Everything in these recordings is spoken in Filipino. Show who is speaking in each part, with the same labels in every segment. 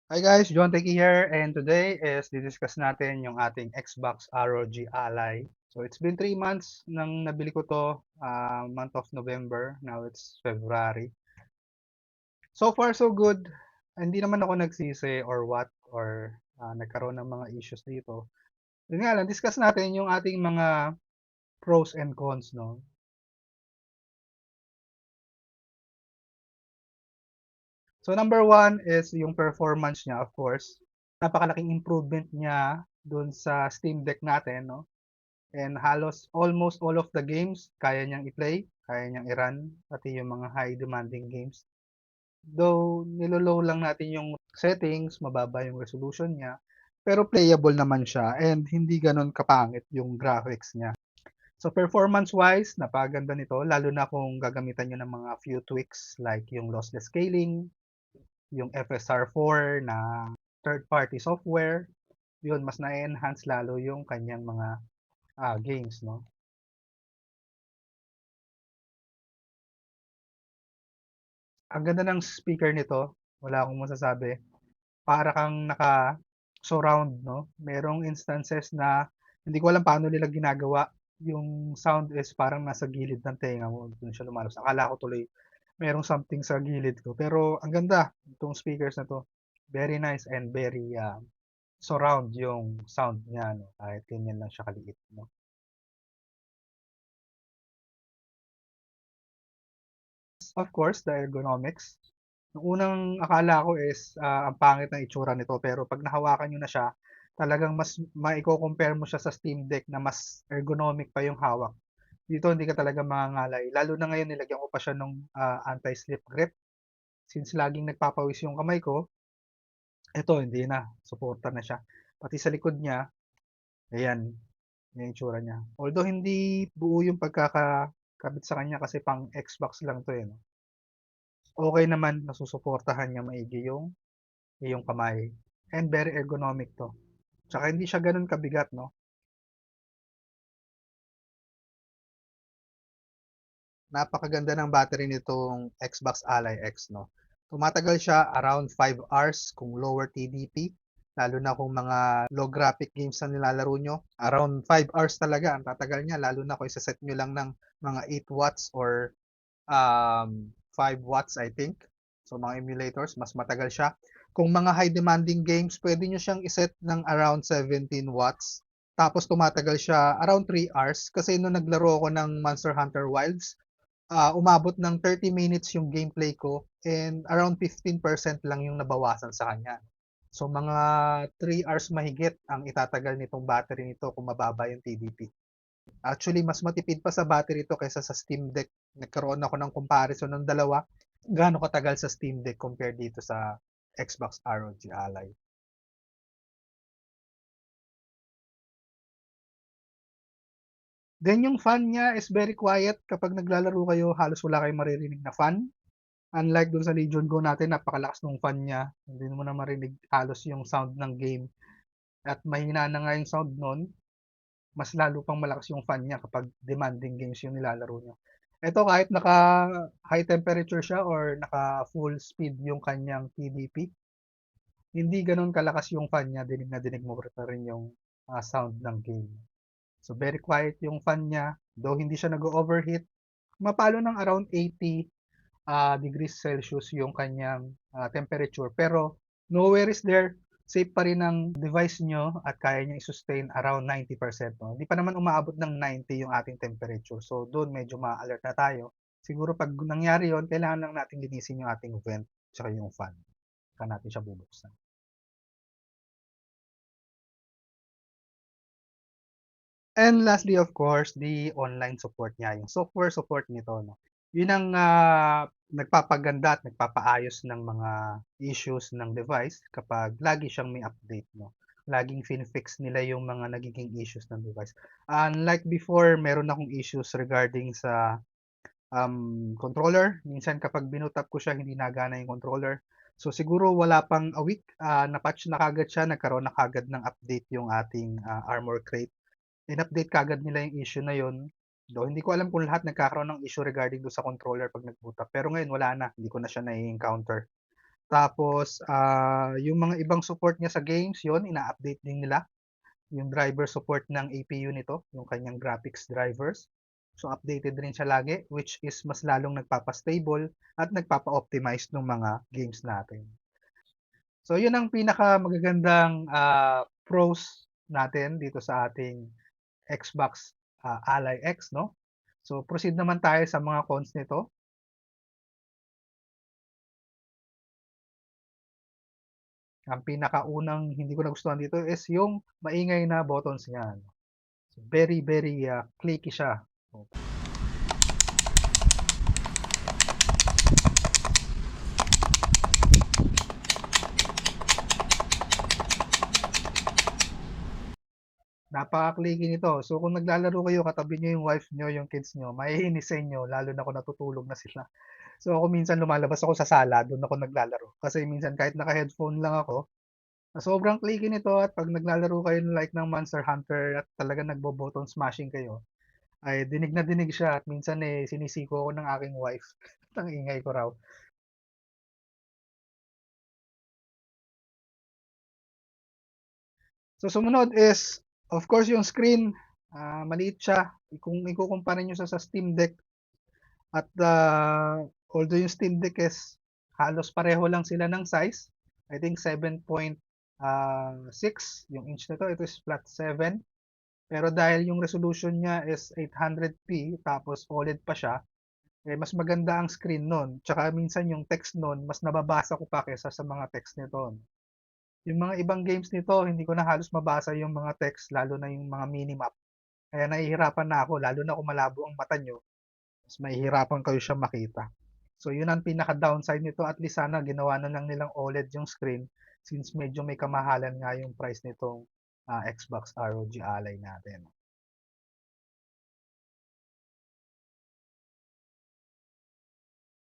Speaker 1: Hi guys, John Teki here, and today is didiscuss natin yung ating Xbox ROG Ally. So it's been 3 months nang nabili ko to, month of November. Now it's February. So far so good. Hindi naman ako nagsisi or what or nagkaroon ng mga issues dito. Yun nga lang, discuss natin yung ating mga pros and cons, no? So number one is yung performance niya, of course. Napakalaking improvement niya dun sa Steam Deck natin, no? And halos almost all of the games kaya niyang i-play, kaya niyang i-run, pati yung mga high demanding games. Though nilo-low lang natin yung settings, mababa yung resolution niya, pero playable naman siya and hindi gano'n kapangit yung graphics niya. So performance-wise, napakaganda nito lalo na kung gagamitan niyo ng mga few tweaks like yung lossless scaling, yung FSR4 na third-party software, yun mas na-enhance lalo yung kanyang mga games, no? Ang ganda ng speaker nito, wala akong masasabi. Para kang naka-surround, no? Merong instances na hindi ko alam paano nila ginagawa. Yung sound is parang nasa gilid ng tenga mo, dun siya lumalabas. Akala ko tuloy merong something sa gilid ko. Pero ang ganda itong speakers na to. Very nice and very surround yung sound niya, no? Kahit ganyan lang siya kaliit, no? Of course, the ergonomics. Nung unang akala ko is, ang pangit ng itsura nito pero 'pag nahawakan niyo na siya, talagang mas maiko-compare mo siya sa Steam Deck na mas ergonomic pa yung hawak. Dito hindi ka talaga mangangalay, lalo na ngayon nilagyan ko pa siya nung, anti-slip grip. Since laging nagpapawis yung kamay ko, eto hindi na, suporta na siya. Pati sa likod niya, ayan, yung itsura niya. Although hindi buo yung pagkakakabit sa kanya kasi pang Xbox lang 'to, eh, 'no. Okey naman, nasusuportahan niyang maigi yung iyong kamay. And very ergonomic 'to. Tsaka hindi siya gano'n kabigat, 'no? Napakaganda ng battery nitong Xbox Ally X, 'no? Tumatagal siya around 5 hours kung lower TDP, lalo na kung mga low graphic games ang nilalaro niyo. Around 5 hours talaga ang tatagal niya lalo na kung ise-set niyo lang ng mga 8 watts or 5 watts I think. So mga emulators, mas matagal siya. Kung mga high demanding games, pwede niyo siyang iset ng around 17 watts. Tapos tumatagal siya around 3 hours kasi nung naglaro ako ng Monster Hunter Wilds, umabot ng 30 minutes yung gameplay ko and around 15% lang yung nabawasan sa kanya. So mga 3 hours mahigit ang itatagal nitong battery nito kung mababa yung TDP. Actually, mas matipid pa sa battery ito kaysa sa Steam Deck. Nagkaroon ako ng comparison ng dalawa. Gaano katagal sa Steam Deck compared dito sa Xbox ROG Ally. Then yung fan niya is very quiet. Kapag naglalaro kayo, halos wala kayong maririnig na fan. Unlike dun sa Legion Go natin, napakalakas ng fan niya. Hindi mo na marinig halos yung sound ng game. At mahina na nga yung sound nun, mas lalo pang malakas yung fan niya kapag demanding games yung nilalaro niyo. Ito kahit naka high temperature siya or naka full speed yung kanyang TDP, hindi gano'n kalakas yung fan niya, dinig na dinig mo pa rin yung sound ng game. So very quiet yung fan niya, though hindi siya nag-overheat, mapalo ng around 80 degrees Celsius yung kanyang temperature. Pero no worries there, safe pa rin ang device nyo at kaya niya i-sustain around 90%. No? Hindi pa naman umaabot ng 90 yung ating temperature. So doon medyo ma-alert na tayo. Siguro pag nangyari yon, kailangan lang natin linisin yung ating vent tsaka yung fan. Saka natin siya bubuksan. And lastly, of course, the online support niya, yung software support nito, no? Yun ang nagpapaganda at nagpapaayos ng mga issues ng device kapag lagi siyang may update, no? Laging fin-fix nila yung mga nagiging issues ng device. Unlike before, meron akong issues regarding sa controller. Minsan kapag binoot up ko siya, hindi nagana yung controller. So siguro wala pang a week, na-patch na kagad siya, nagkaroon na kagad ng update yung ating armor crate. In-update kaagad nila yung issue na yun. Though hindi ko alam kung lahat nagkakaroon ng issue regarding do sa controller pag nag-boot up. Pero ngayon wala na, hindi ko na siya nai-encounter. Tapos, yung mga ibang support niya sa games, yon ina-update din nila. Yung driver support ng APU nito, yung kanyang graphics drivers. So, updated rin siya lagi, which is mas lalong nagpapa-stable at nagpapa-optimize ng mga games natin. So, yun ang pinaka magagandang pros natin dito sa ating Xbox Ally X, no? So, proceed naman tayo sa mga cons nito. Ang pinakaunang hindi ko nagustuhan dito is yung maingay na buttons niya. No? So, very, very clicky siya. Napaka-clicky nito. So, kung naglalaro kayo, katabi nyo yung wife nyo, yung kids nyo, maiinis sa inyo, lalo na kung natutulog na sila. So, ako minsan lumalabas ako sa sala, doon ako naglalaro. Kasi minsan kahit naka-headphone lang ako, sobrang clicky nito at pag naglalaro kayo like ng Monster Hunter at talaga nagbo-button smashing kayo, ay dinig na dinig siya at minsan sinisiko ako ng aking wife. Ang ingay ko raw. So sumunod is, of course, yung screen, maliit siya. Kung ikukumpara nyo sa Steam Deck at although yung Steam Deck is halos pareho lang sila ng size, I think 7.6 yung inch nito, ito is flat 7. Pero dahil yung resolution niya is 800p tapos OLED pa siya, mas maganda ang screen nun. Tsaka minsan yung text nun, mas nababasa ko pa kaysa sa mga text nito. Yung mga ibang games nito, hindi ko na halos mabasa yung mga text, lalo na yung mga minimap. Kaya nahihirapan na ako, lalo na kung malabo ang mata nyo, mas mahihirapan kayo siya makita. So yun ang pinaka-downside nito, at least sana ginawa na lang nilang OLED yung screen since medyo may kamahalan nga yung price nitong Xbox ROG Ally natin.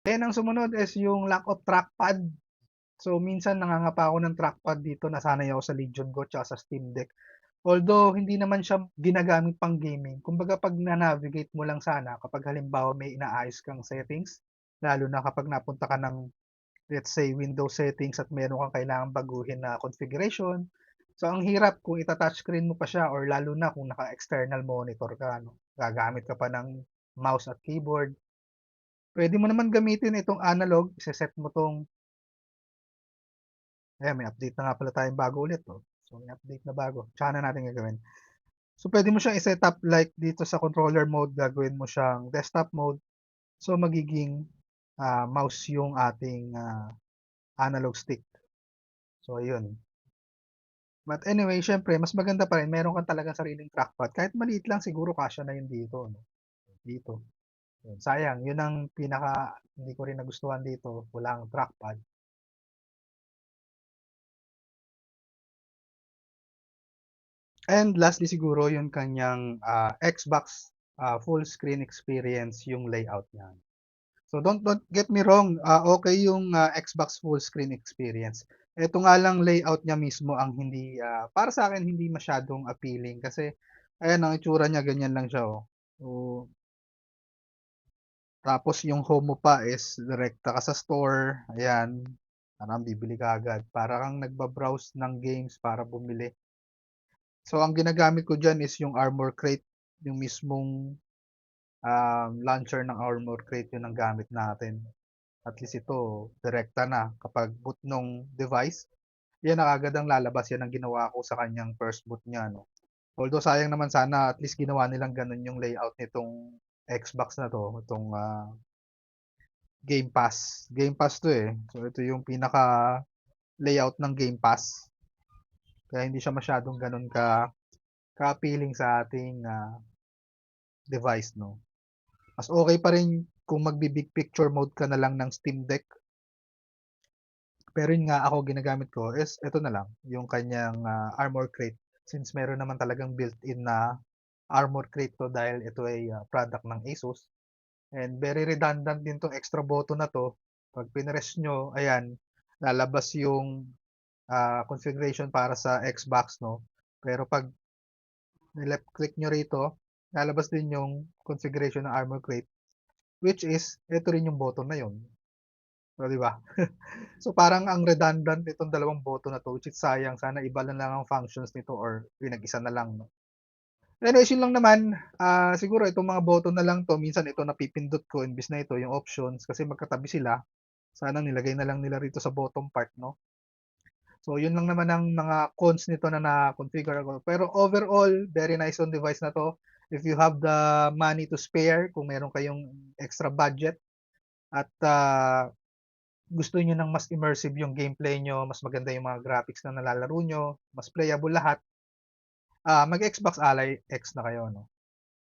Speaker 1: Then ang sumunod is yung lack of trackpad. So minsan nangangapa ako ng trackpad dito, nasanay ako sa Legion Go at sa Steam Deck. Although hindi naman siya ginagamit pang gaming. Kumbaga pag na-navigate mo lang sana kapag halimbawa may inaayos kang settings, lalo na kapag napunta ka ng let's say Windows settings at meron kang kailangang baguhin na configuration. So ang hirap kung ita-touchscreen mo pa siya or lalo na kung naka-external monitor ka, no? Gagamit ka pa ng mouse at keyboard. Pwede mo naman gamitin itong analog, iseset mo tong, may update na nga pala tayong bago ulit. Oh. So may update na bago. Tsaka na natin gagawin. So pwede mo siyang i-set up like dito sa controller mode, gagawin mo siyang desktop mode. So magiging mouse yung ating analog stick. So ayun. But anyway, syempre, mas maganda pa rin, meron kang talagang sariling trackpad. Kahit maliit lang, siguro kasya na yun dito. No? Dito. Yun. Sayang, yun ang pinaka, hindi ko rin nagustuhan dito. Walang trackpad. And lastly siguro, yung kanyang Xbox full screen experience, yung layout niya. So don't get me wrong, okay yung Xbox full screen experience. Ito nga lang layout niya mismo ang hindi para sa akin hindi masyadong appealing kasi ayan ang itsura niya, ganyan lang siya, oh. So, tapos yung home mo pa is direkta ka sa store, ayan. Parang bibili ka agad. Para kang nagba-browse ng games para bumili. So ang ginagamit ko diyan is yung Armor Crate, yung mismong launcher ng Armor Crate yun ang gamit natin. At least ito, direkta na kapag boot nung device, yan na agad ang lalabas. Yan ang ginawa ko sa kanyang first boot niya, no. Although sayang naman sana at least ginawa nilang ganun yung layout nitong Xbox na to, itong Game Pass. Game Pass to eh. So ito yung pinaka layout ng Game Pass. Kaya hindi siya masyadong ganun ka-appealing sa ating device, no. Mas okay pa rin kung magbi-big picture mode ka na lang ng Steam Deck. Pero yun nga ako ginagamit ko is ito na lang, yung kanyang Armor Crate. Since meron naman talagang built-in na Armor Crate to dahil ito ay product ng Asus. And very redundant din tong extra button na to. Pag pinress nyo, ayan, lalabas yung configuration para sa Xbox, no? Pero pag left click nyo rito, lalabas din yung configuration ng Armor Crate, which is ito rin yung button na yun. So, 'di ba? So, parang ang redundant nitong dalawang boto na 'to, which is sayang, sana iba na lang ang functions nito or pinag-isa na lang 'no. Anyways, yun lang naman, siguro itong mga boto na lang 'to, minsan ito napipindot ko imbes na ito yung options kasi magkatabi sila, sana nilagay na lang nila rito sa bottom part 'no. So, yun lang naman ang mga cons nito na na-configure ko. Pero overall, very nice on device na 'to. If you have the money to spare, kung meron kayong extra budget at, gusto niyo ng mas immersive yung gameplay niyo, mas maganda yung mga graphics na nalalaro niyo, mas playable lahat, mag-Xbox Ally X na kayo 'no.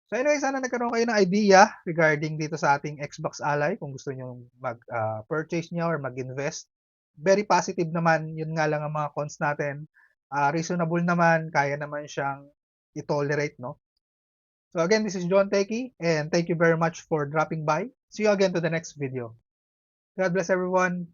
Speaker 1: So anyway, sana nagkaroon kayo ng idea regarding dito sa ating Xbox Ally kung gusto niyong purchase niya or mag-invest. Very positive naman, yun nga lang ang mga cons natin. Reasonable naman, kaya naman siyang i-tolerate 'no. So again, this is John Techie, and thank you very much for dropping by. See you again to the next video. God bless everyone.